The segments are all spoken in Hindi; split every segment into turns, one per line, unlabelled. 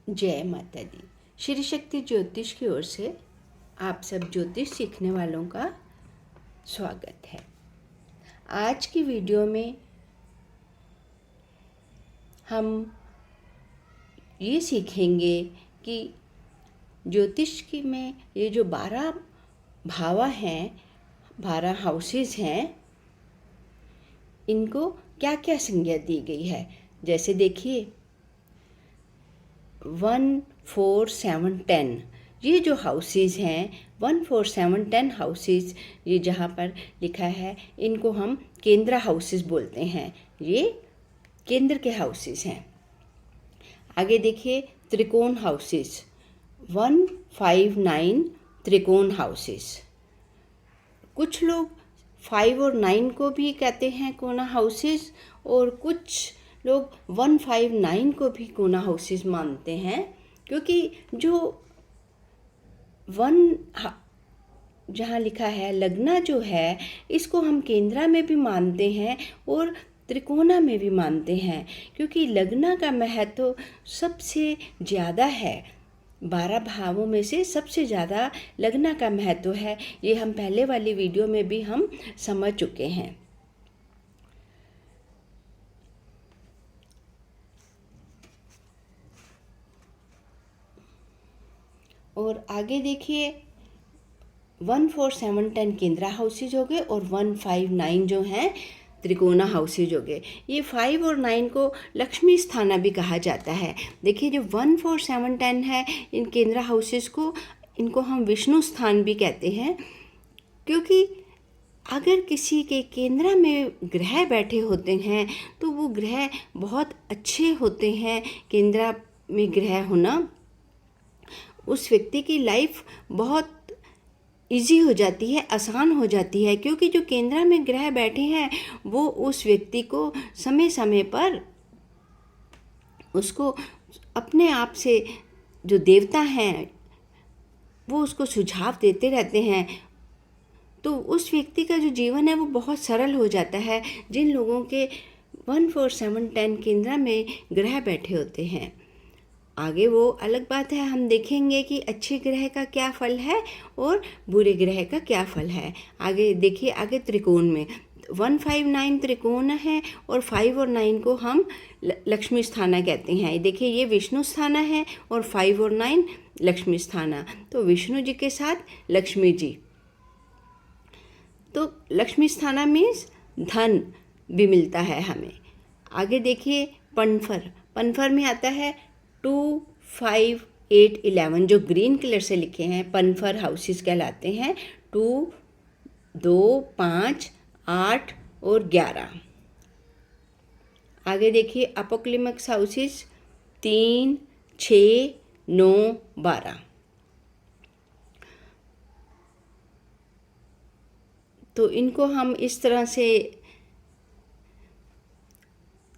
जय माता दी। श्री शक्ति ज्योतिष की ओर से आप सब ज्योतिष सीखने वालों का स्वागत है। आज की वीडियो में हम ये सीखेंगे कि ज्योतिष की में ये जो 12 भावा हैं, 12 हाउसेस हैं, इनको क्या क्या संज्ञा दी गई है। जैसे देखिए 1, 4, 7, 10 ये जो हाउसेस हैं 1, 4, 7, 10 हाउसेस, ये जहाँ पर लिखा है इनको हम केंद्र हाउसेस बोलते हैं। ये केंद्र के हाउसेस हैं। आगे देखिए त्रिकोण हाउसेस 1, 5, 9 त्रिकोण हाउसेस। कुछ लोग 5 और 9 को भी कहते हैं कोना हाउसेस, और कुछ लोग 1, 5, 9 को भी कोना हाउसेस मानते हैं, क्योंकि जो 1 जहाँ लिखा है लग्ना जो है इसको हम केंद्रा में भी मानते हैं और त्रिकोणा में भी मानते हैं, क्योंकि लग्ना का महत्व सबसे ज़्यादा है। 12 भावों में से सबसे ज़्यादा लग्ना का महत्व है। ये हम पहले वाली वीडियो में भी हम समझ चुके हैं। और आगे देखिए 1, 4, 7, 10 केंद्रा हाउसेज हो गए और 1, 5, 9 जो हैं त्रिकोणा हाउसेज हो गए। ये 5 और 9 को लक्ष्मी स्थाना भी कहा जाता है। देखिए जो 1, 4, 7, 10 है इन केंद्रा हाउसेज को, इनको हम विष्णु स्थान भी कहते हैं, क्योंकि अगर किसी के केंद्र में ग्रह बैठे होते हैं तो वो ग्रह बहुत अच्छे होते हैं। केंद्र में ग्रह होना उस व्यक्ति की लाइफ बहुत इजी हो जाती है, आसान हो जाती है, क्योंकि जो केंद्र में ग्रह बैठे हैं वो उस व्यक्ति को समय समय पर उसको अपने आप से जो देवता हैं वो उसको सुझाव देते रहते हैं। तो उस व्यक्ति का जो जीवन है वो बहुत सरल हो जाता है, जिन लोगों के 1, 4, 7, 10 केंद्र में ग्रह बैठे होते हैं। आगे वो अलग बात है, हम देखेंगे कि अच्छे ग्रह का क्या फल है और बुरे ग्रह का क्या फल है। आगे देखिए, आगे त्रिकोण में 1, 5, 9 त्रिकोण है और 5 और 9 को हम लक्ष्मी स्थाना कहते हैं। देखिए ये विष्णु स्थाना है और 5 और 9 लक्ष्मी स्थाना। तो विष्णु जी के साथ लक्ष्मी जी, तो लक्ष्मी स्थाना मीन्स धन भी मिलता है हमें। आगे देखिए पनफर, पनफर में आता है 2, 5, 8, 11 जो ग्रीन कलर से लिखे हैं पनफर हाउसेस कहलाते हैं। 2, 2, 5, 8 और 11। आगे देखिए अपोक्लिमक्स हाउसेस 3, 6, 9, 12। तो इनको हम इस तरह से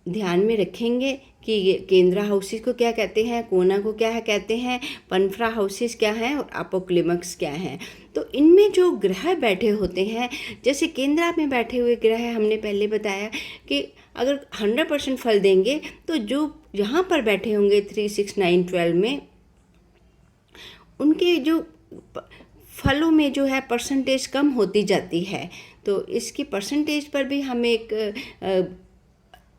ध्यान में रखेंगे कि केंद्रा हाउसेस को क्या कहते हैं, कोना को क्या कहते हैं, पनफरा हाउसेस क्या हैं और अपोक्लिमक्स क्या हैं। तो इनमें जो ग्रह बैठे होते हैं, जैसे केंद्रा में बैठे हुए ग्रह हमने पहले बताया कि अगर 100% फल देंगे तो जो यहाँ पर बैठे होंगे 3, 6, 9, 12 में, उनके जो फलों में जो है परसेंटेज कम होती जाती है। तो इसकी परसेंटेज पर भी हम एक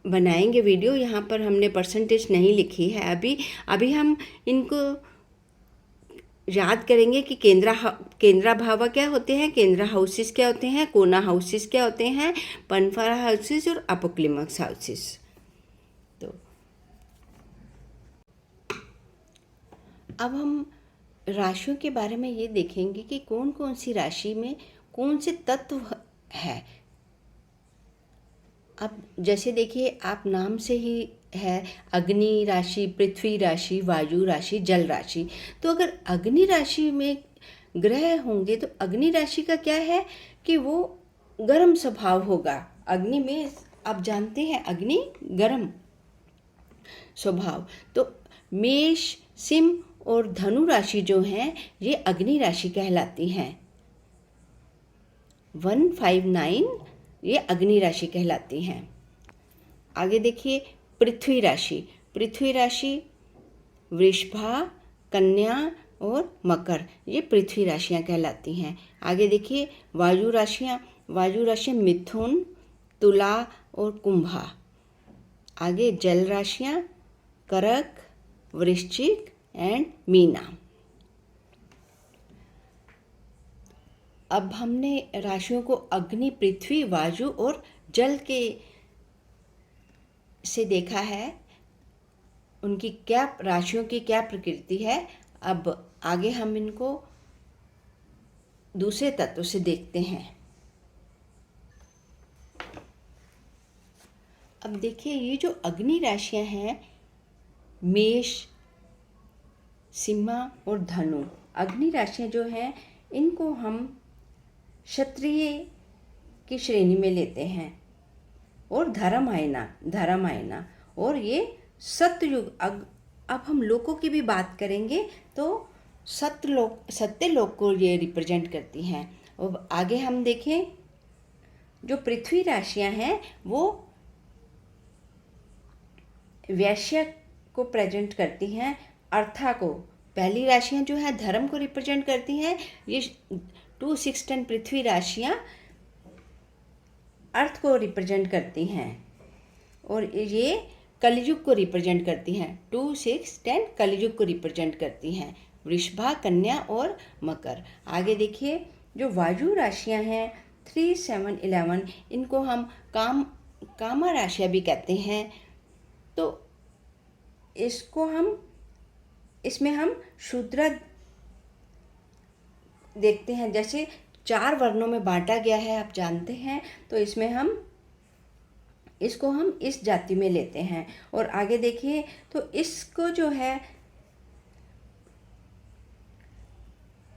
बनाएंगे वीडियो। यहाँ पर हमने परसेंटेज नहीं लिखी है अभी हम इनको याद करेंगे कि केंद्रा भावा क्या होते हैं, केंद्रा हाउसेस क्या होते हैं, कोना हाउसेस क्या होते हैं, पनफरा हाउसेस और अपोक्लिमक्स हाउसेस। तो अब हम राशियों के बारे में ये देखेंगे कि कौन कौन सी राशि में कौन से तत्व है। अब जैसे देखिए आप नाम से ही है अग्नि राशि, पृथ्वी राशि, वायु राशि, जल राशि। तो अगर अग्नि राशि में ग्रह होंगे तो अग्नि राशि का क्या है कि वो गर्म स्वभाव होगा। अग्नि में आप जानते हैं अग्नि गर्म स्वभाव। तो मेष, सिंह और धनु राशि जो हैं ये अग्नि राशि कहलाती हैं। 1, 5, 9 ये अग्नि राशि कहलाती हैं। आगे देखिए पृथ्वी राशि, पृथ्वी राशि वृषभा, कन्या और मकर, ये पृथ्वी राशियां कहलाती हैं। आगे देखिए वायु राशियां मिथुन, तुला और कुंभा। आगे जल राशियां कर्क, वृश्चिक एंड मीना। अब हमने राशियों को अग्नि, पृथ्वी, वायु और जल के से देखा है, उनकी क्या राशियों की क्या प्रकृति है। अब आगे हम इनको दूसरे तत्व से देखते हैं। अब देखिए ये जो अग्नि राशियां हैं, मेष, सिंह और धनु, अग्नि राशियां जो हैं इनको हम क्षत्रिय की श्रेणी में लेते हैं। और धर्म आयना और ये सत्ययुग। अब हम लोकों की भी बात करेंगे तो सत्यलोक को ये रिप्रेजेंट करती हैं। अब आगे हम देखें जो पृथ्वी राशियां हैं वो वैश्य को प्रेजेंट करती हैं, अर्था को। पहली राशियां जो है धर्म को रिप्रेजेंट करती हैं। ये 2, 6, 10 पृथ्वी राशियां अर्थ को रिप्रेजेंट करती हैं और ये कलयुग को रिप्रेजेंट करती हैं। 2, 6, 10 कलयुग को रिप्रेजेंट करती हैं, वृषभा, कन्या और मकर। आगे देखिए जो वायु राशियां हैं 3, 7, 11, इनको हम कामा राशियां भी कहते हैं। तो इसमें हम शूद्र देखते हैं, जैसे 4 वर्णों में बांटा गया है आप जानते हैं, तो इसको हम इस जाति में लेते हैं। और आगे देखिए तो इसको जो है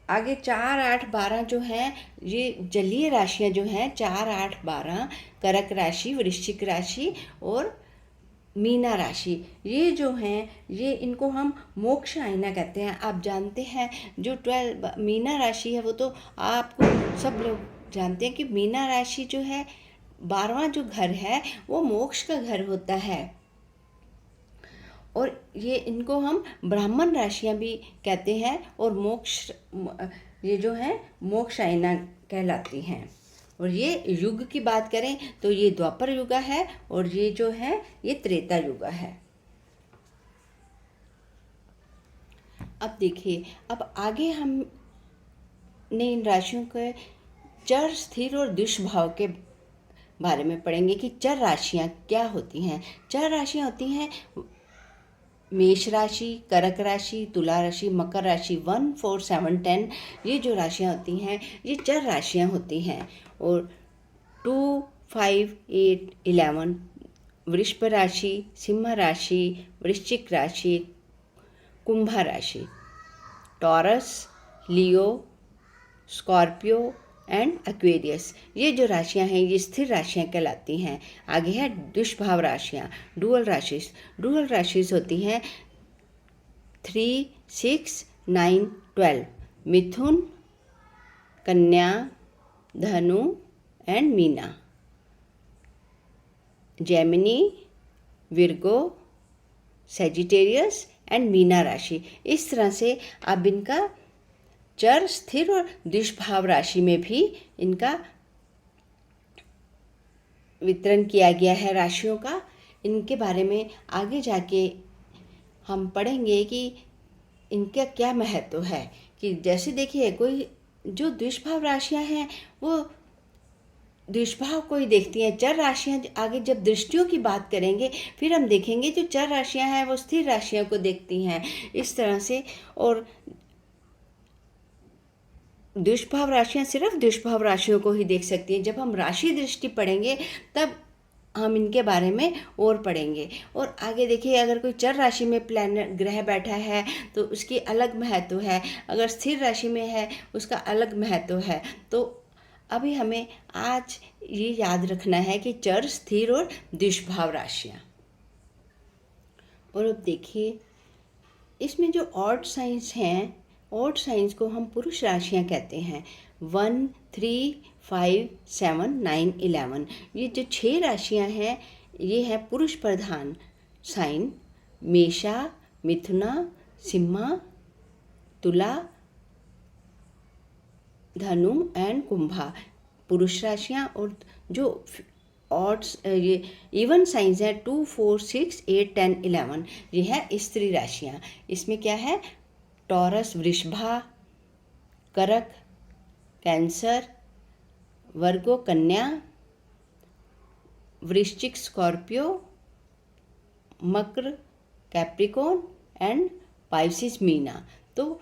आगे 4, 8, 12 जो हैं ये जलीय राशियां जो हैं 4, 8, 12 कर्क राशि, वृश्चिक राशि और मीना राशि, ये जो हैं ये इनको हम मोक्ष आयना कहते हैं। आप जानते हैं जो 12 मीना राशि है वो तो आपको सब लोग जानते हैं कि मीना राशि जो है 12वां जो घर है वो मोक्ष का घर होता है। और ये इनको हम ब्राह्मण राशियां भी कहते हैं और ये जो है मोक्ष आयना कहलाती हैं। और ये युग की बात करें तो ये द्वापर युग है और ये जो है ये त्रेता युग है। अब देखिए अब आगे हमने इन राशियों के चर, स्थिर और दुष्भाव के बारे में पढ़ेंगे कि चर राशियां क्या होती हैं। चर राशियां होती हैं मेष राशि, कर्क राशि, तुला राशि, मकर राशि। 1, 4, 7, 10 ये जो राशियां होती हैं ये चर राशियां होती हैं। और 2, 5, 8, 11 वृषभ राशि, सिंह राशि, वृश्चिक राशि, कुंभ राशि, taurus, Leo, Scorpio and Aquarius, ये जो राशियां हैं ये स्थिर राशियां कहलाती हैं। आगे है दुष्भाव राशियां, डुअल राशिस होती हैं 3, 6, 9, 12 मिथुन, कन्या, धनु and Meena, Gemini, Virgo, Sagittarius and Meena राशि। इस तरह से अब इनका चर, स्थिर और दुष्भाव राशि में भी इनका वितरण किया गया है राशियों का। इनके बारे में आगे जाके हम पढ़ेंगे कि इनका क्या महत्व है। कि जैसे देखिए कोई जो दुष्भाव राशियां हैं वो दुष्भाव को ही देखती हैं। चर राशियां आगे जब दृष्टियों की बात करेंगे फिर हम देखेंगे जो चर राशियां हैं वो स्थिर राशियों को देखती हैं इस तरह से। और दुष्भाव राशियां सिर्फ दुष्भाव राशियों को ही देख सकती हैं। जब हम राशि दृष्टि पढ़ेंगे तब हम इनके बारे में और पढ़ेंगे। और आगे देखिए अगर कोई चर राशि में प्लैनेट ग्रह बैठा है तो उसकी अलग महत्व है, अगर स्थिर राशि में है उसका अलग महत्व है। तो अभी हमें आज ये याद रखना है कि चर, स्थिर और दुष्भाव राशियाँ। और अब देखिए इसमें जो ऑड साइंस हैं, ऑड साइंस को हम पुरुष राशियां कहते हैं। 1, 3, 5, 7, 9, 11 ये जो 6 राशियां हैं ये है पुरुष प्रधान साइन। मेषा, मिथुना, सिम्हा, तुला, धनु एंड कुंभा पुरुष राशियां, और जो ऑड्स ये इवन साइंस है 2, 4, 6, 8, 10, 11 ये है स्त्री राशियां। इसमें क्या है? टॉरस वृषभा, करक कैंसर, वर्गो कन्या, वृश्चिक Scorpio, Makar Capricorn and Pisces Meena. तो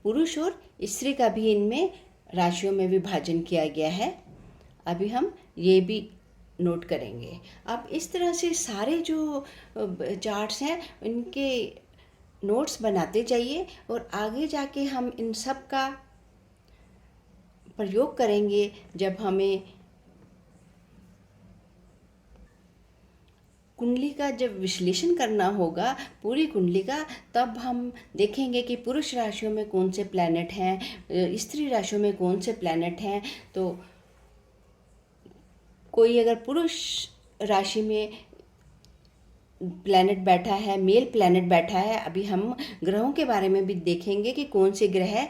पुरुष और स्त्री का भी इनमें राशियों में विभाजन किया गया है। अभी हम ये भी नोट करेंगे। अब इस तरह से सारे जो चार्ट्स हैं इनके नोट्स बनाते जाइए और आगे जाके हम इन सब का प्रयोग करेंगे जब हमें कुंडली का जब विश्लेषण करना होगा पूरी कुंडली का, तब हम देखेंगे कि पुरुष राशियों में कौन से प्लैनेट हैं, स्त्री राशियों में कौन से प्लैनेट हैं। तो कोई अगर पुरुष राशि में प्लैनेट बैठा है, मेल प्लैनेट बैठा है, अभी हम ग्रहों के बारे में भी देखेंगे कि कौन से ग्रह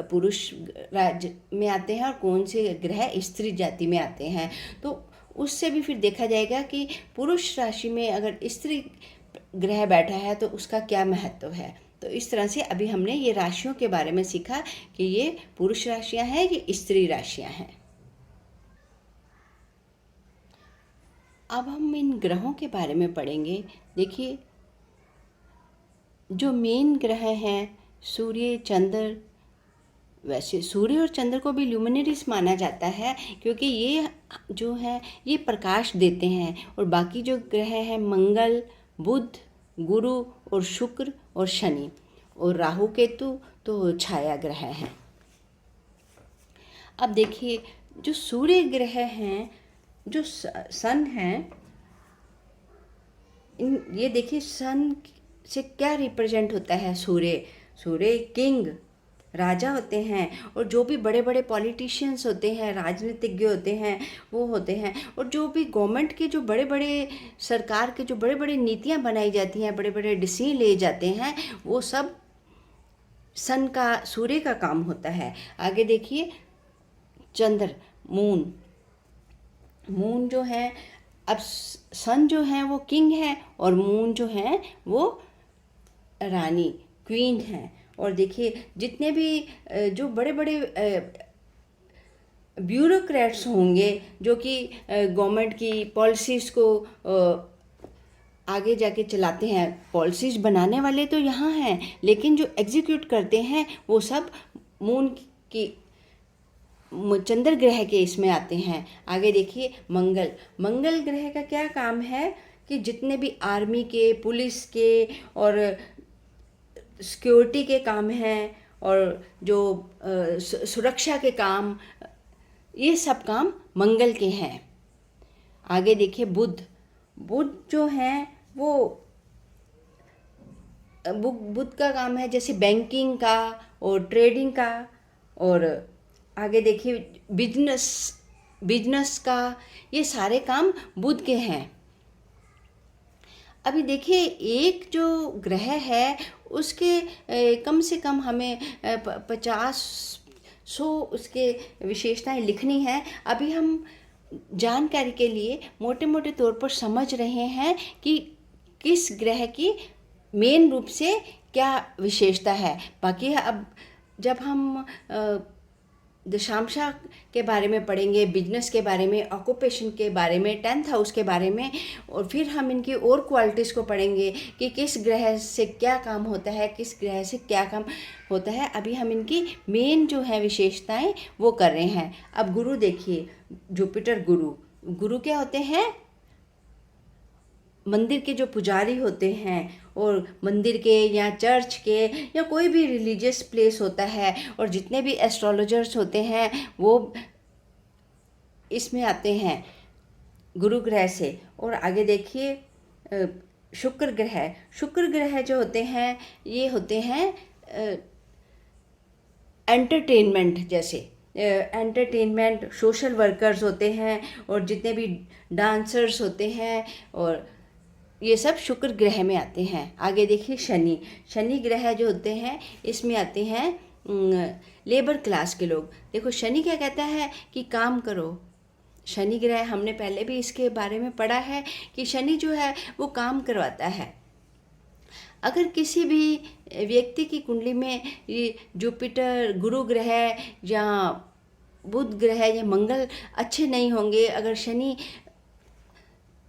पुरुष राज्य में आते हैं और कौन से ग्रह स्त्री जाति में आते हैं। तो उससे भी फिर देखा जाएगा कि पुरुष राशि में अगर स्त्री ग्रह बैठा है तो उसका क्या महत्व है। तो इस तरह से अभी हमने ये राशियों के बारे में सीखा कि ये पुरुष राशियां हैं कि स्त्री राशियां हैं। अब हम इन ग्रहों के बारे में पढ़ेंगे। देखिए, जो मेन ग्रह हैं सूर्य, चंद्र, वैसे सूर्य और चंद्र को भी ल्यूमिनरीज माना जाता है क्योंकि ये जो है ये प्रकाश देते हैं, और बाकी जो ग्रह हैं मंगल, बुध, गुरु और शुक्र और शनि और राहु केतु तो छाया ग्रह हैं। अब देखिए, जो सूर्य ग्रह हैं, जो सन है, ये देखिए सन से क्या रिप्रेजेंट होता है। सूर्य किंग, राजा होते हैं, और जो भी बड़े बड़े पॉलिटिशियंस होते हैं, राजनीतिज्ञ होते हैं, वो होते हैं। और जो भी गवर्नमेंट के जो बड़े बड़े सरकार के जो बड़े बड़े नीतियां बनाई जाती हैं, बड़े बड़े डिसीजन ले जाते हैं, वो सब सन का, सूर्य का काम होता है। आगे देखिए, चंद्र, मून जो है, अब सन जो है वो किंग है और मून जो है वो रानी, क्वीन है। और देखिए, जितने भी जो बड़े बड़े ब्यूरोक्रेट्स होंगे जो कि गवर्नमेंट की पॉलिसीज़ को आगे जाके चलाते हैं, पॉलिसीज़ बनाने वाले तो यहाँ हैं, लेकिन जो एग्जीक्यूट करते हैं वो सब मून की, चंद्र ग्रह के इसमें आते हैं। आगे देखिए, मंगल ग्रह का क्या काम है कि जितने भी आर्मी के, पुलिस के और सिक्योरिटी के काम हैं और जो सुरक्षा के काम, ये सब काम मंगल के हैं। आगे देखिए, बुध जो है वो बुध का काम है जैसे बैंकिंग का और ट्रेडिंग का। और आगे देखिए, बिजनेस का, ये सारे काम बुध के हैं। अभी देखिए, एक जो ग्रह है उसके कम से कम हमें 50-100 उसके विशेषताएं लिखनी है। अभी हम जानकारी के लिए मोटे मोटे तौर पर समझ रहे हैं कि किस ग्रह की मेन रूप से क्या विशेषता है। बाकी अब जब हम दशांशा के बारे में पढ़ेंगे, बिजनेस के बारे में, ऑक्यूपेशन के बारे में, 10th हाउस के बारे में, और फिर हम इनकी और क्वालिटीज़ को पढ़ेंगे कि किस ग्रह से क्या काम होता है, किस ग्रह से क्या काम होता है। अभी हम इनकी मेन जो है विशेषताएं वो कर रहे हैं। अब गुरु देखिए, जुपिटर गुरु क्या होते हैं? मंदिर के जो पुजारी होते हैं, और मंदिर के या चर्च के या कोई भी रिलीजियस प्लेस होता है, और जितने भी एस्ट्रोलॉजर्स होते हैं वो इसमें आते हैं गुरु ग्रह से। और आगे देखिए, शुक्र ग्रह जो होते हैं ये होते हैं एंटरटेनमेंट, जैसे एंटरटेनमेंट, सोशल वर्कर्स होते हैं, और जितने भी डांसर्स होते हैं और ये सब शुक्र ग्रह में आते हैं। आगे देखिए शनि, शनि ग्रह जो होते हैं इसमें आते हैं लेबर क्लास के लोग। देखो शनि क्या कहता है कि काम करो। शनि ग्रह हमने पहले भी इसके बारे में पढ़ा है कि शनि जो है वो काम करवाता है। अगर किसी भी व्यक्ति की कुंडली में ये जुपिटर, गुरु ग्रह या बुध ग्रह या मंगल अच्छे नहीं होंगे, अगर शनि,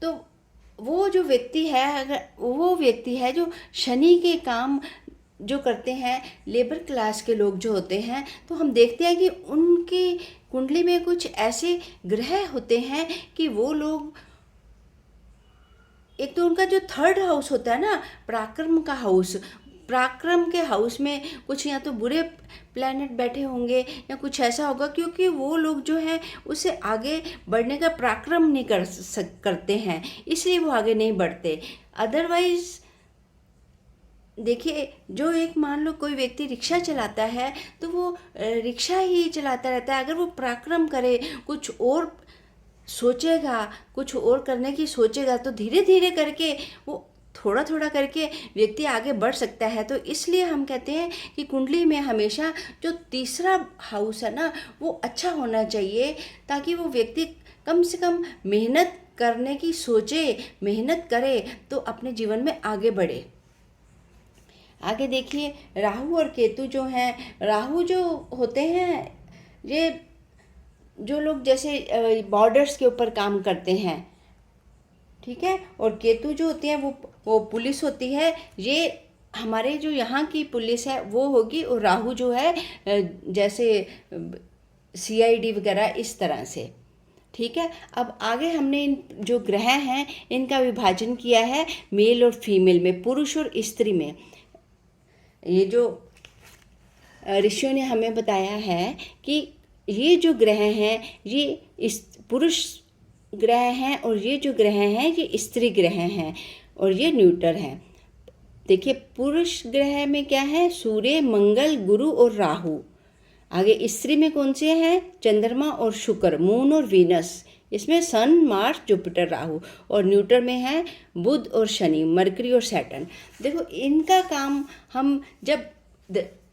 तो वो जो व्यक्ति है, अगर वो व्यक्ति है जो शनि के काम जो करते हैं, लेबर क्लास के लोग जो होते हैं, तो हम देखते हैं कि उनकी कुंडली में कुछ ऐसे ग्रह होते हैं कि वो लोग, एक तो उनका जो थर्ड हाउस होता है ना, पराक्रम का हाउस, पराक्रम के हाउस में कुछ या तो बुरे प्लैनेट बैठे होंगे या कुछ ऐसा होगा, क्योंकि वो लोग जो हैं उससे आगे बढ़ने का पराक्रम नहीं करते हैं, इसलिए वो आगे नहीं बढ़ते। अदरवाइज देखिए, जो एक मान लो कोई व्यक्ति रिक्शा चलाता है तो वो रिक्शा ही चलाता रहता है। अगर वो पराक्रम करे, कुछ और सोचेगा, कुछ और करने की सोचेगा, तो धीरे धीरे करके वो थोड़ा थोड़ा करके व्यक्ति आगे बढ़ सकता है। तो इसलिए हम कहते हैं कि कुंडली में हमेशा जो तीसरा हाउस है ना वो अच्छा होना चाहिए, ताकि वो व्यक्ति कम से कम मेहनत करने की सोचे, मेहनत करे तो अपने जीवन में आगे बढ़े। आगे देखिए राहु और केतु जो हैं, राहु जो होते हैं ये जो लोग जैसे बॉर्डर्स के ऊपर काम करते हैं, ठीक है, और केतु जो होती है वो पुलिस होती है। ये हमारे जो यहाँ की पुलिस है वो होगी, और राहु जो है जैसे CID वगैरह इस तरह से, ठीक है। अब आगे हमने इन जो ग्रह हैं इनका विभाजन किया है मेल और फीमेल में, पुरुष और स्त्री में। ये जो ऋषियों ने हमें बताया है कि ये जो ग्रह हैं ये इस पुरुष ग्रह हैं, और ये जो ग्रह हैं ये स्त्री ग्रह हैं, और ये न्यूट्रल हैं। देखिए पुरुष ग्रह में क्या है, सूर्य, मंगल, गुरु और राहु। आगे स्त्री में कौन से हैं, चंद्रमा और शुक्र, मून और वीनस, इसमें सन, मार्स, जुपिटर, राहु, और न्यूट्रल में है बुध और शनि, मरकरी और सैटर्न। देखो इनका काम हम जब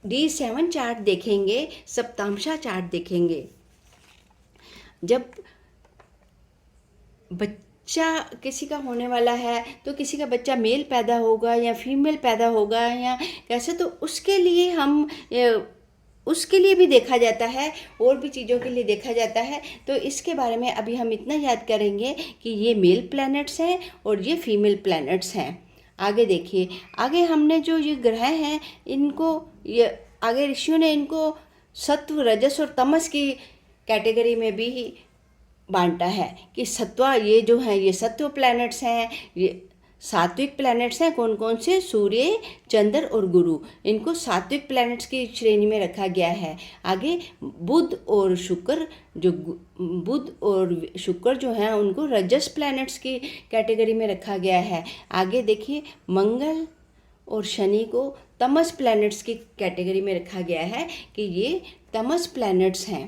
D7 चार्ट देखेंगे, सप्तांशा चार्ट देखेंगे, जब बच्चा किसी का होने वाला है तो किसी का बच्चा मेल पैदा होगा या फीमेल पैदा होगा या कैसे, तो उसके लिए हम उसके लिए भी देखा जाता है, और भी चीज़ों के लिए देखा जाता है। तो इसके बारे में अभी हम इतना याद करेंगे कि ये मेल प्लैनेट्स हैं और ये फीमेल प्लैनेट्स हैं। आगे देखिए, आगे हमने जो ये ग्रह हैं इनको, ये आगे ऋषियों ने इनको सत्व, रजस और तमस की कैटेगरी में भी बांटा है कि सत्व, ये जो हैं ये सत्व प्लैनेट्स हैं, ये सात्विक प्लैनेट्स हैं। कौन कौन से, सूर्य, चंद्र और गुरु, इनको सात्विक प्लैनेट्स की श्रेणी में रखा गया है। आगे बुध और शुक्र, जो बुध और शुक्र जो हैं उनको रजस प्लैनेट्स की कैटेगरी में रखा गया है। आगे देखिए मंगल और शनि को तमस प्लैनेट्स की कैटेगरी में रखा गया है कि ये तमस प्लैनेट्स हैं।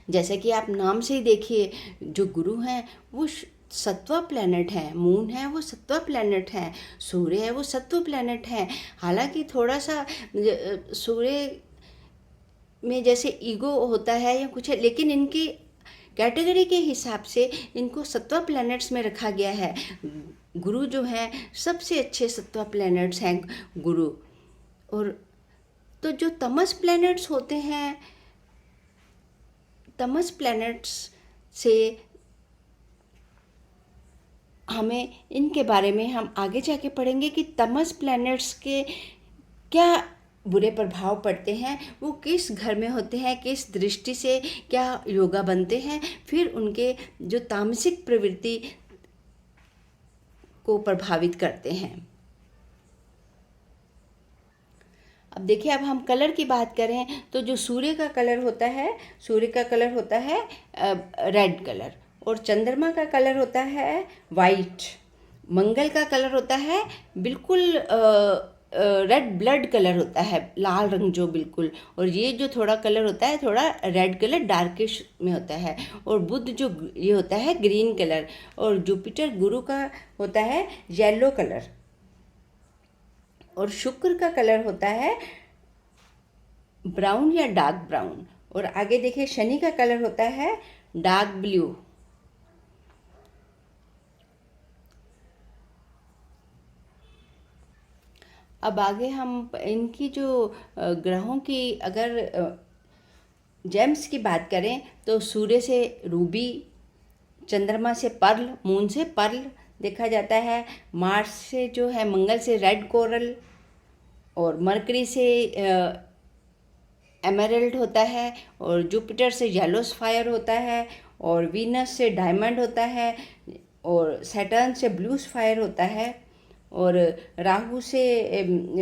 जैसे कि आप नाम से ही देखिए, जो गुरु हैं वो सत्व प्लैनेट है, मून है वो सत्व प्लैनेट है, सूर्य है वो सत्व प्लैनेट है। हालांकि थोड़ा सा सूर्य में जैसे ईगो होता है या कुछ है, लेकिन इनकी कैटेगरी के हिसाब से इनको सत्व प्लैनेट्स में रखा गया है। गुरु जो है सबसे अच्छे सत्व प्लैनेट्स हैं गुरु। और तो जो तमस प्लैनेट्स होते हैं, तमस प्लैनेट्स से हमें इनके बारे में हम आगे जाके पढ़ेंगे कि तमस प्लैनेट्स के क्या बुरे प्रभाव पड़ते हैं, वो किस घर में होते हैं, किस दृष्टि से क्या योगा बनते हैं, फिर उनके जो तामसिक प्रवृत्ति को प्रभावित करते हैं। अब देखिए, अब हम कलर की बात करें तो जो सूर्य का कलर होता है, सूर्य का कलर होता है रेड कलर, और चंद्रमा का कलर होता है वाइट, मंगल का कलर होता है बिल्कुल रेड ब्लड कलर होता है, लाल रंग जो बिल्कुल, और ये जो थोड़ा कलर होता है थोड़ा रेड कलर डार्किश में होता है। और बुध जो ये होता है ग्रीन कलर, और जुपिटर गुरु का होता है येलो कलर, और शुक्र का कलर होता है ब्राउन या डार्क ब्राउन। और आगे देखिए शनि का कलर होता है डार्क ब्लू। अब आगे हम इनकी जो ग्रहों की अगर जेम्स की बात करें तो सूर्य से रूबी, चंद्रमा से पर्ल, मून से पर्ल देखा जाता है, मार्स से जो है मंगल से रेड कोरल, और मरकरी से एमराल्ड होता है, और जुपिटर से येलो सफायर होता है, और वीनस से डायमंड होता है, और सैटर्न से ब्लू सफायर होता है, और राहु से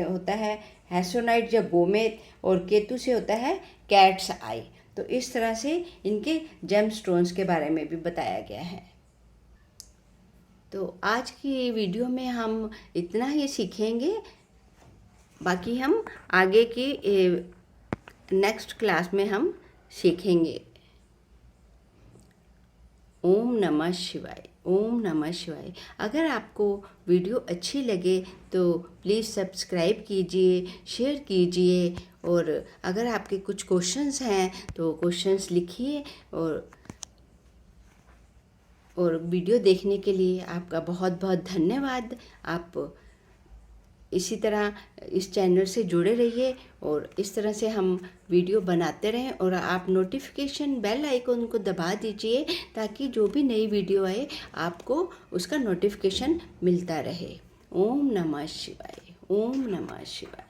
होता है हैसोनाइट या गोमेद, और केतु से होता है कैट्स आई। तो इस तरह से इनके जेम स्टोन्स के बारे में भी बताया गया है। तो आज की वीडियो में हम इतना ही सीखेंगे, बाकी हम आगे की नेक्स्ट क्लास में हम सीखेंगे। ओम नमः शिवाय, ओम नमः शिवाय। अगर आपको वीडियो अच्छी लगे तो प्लीज़ सब्सक्राइब कीजिए, शेयर कीजिए, और अगर आपके कुछ क्वेश्चंस हैं तो क्वेश्चंस लिखिए। और वीडियो देखने के लिए आपका बहुत बहुत धन्यवाद। आप इसी तरह इस चैनल से जुड़े रहिए, और इस तरह से हम वीडियो बनाते रहें, और आप नोटिफिकेशन बेल आइकन को दबा दीजिए ताकि जो भी नई वीडियो आए आपको उसका नोटिफिकेशन मिलता रहे। ओम नमः शिवाय, ओम नमः शिवाय।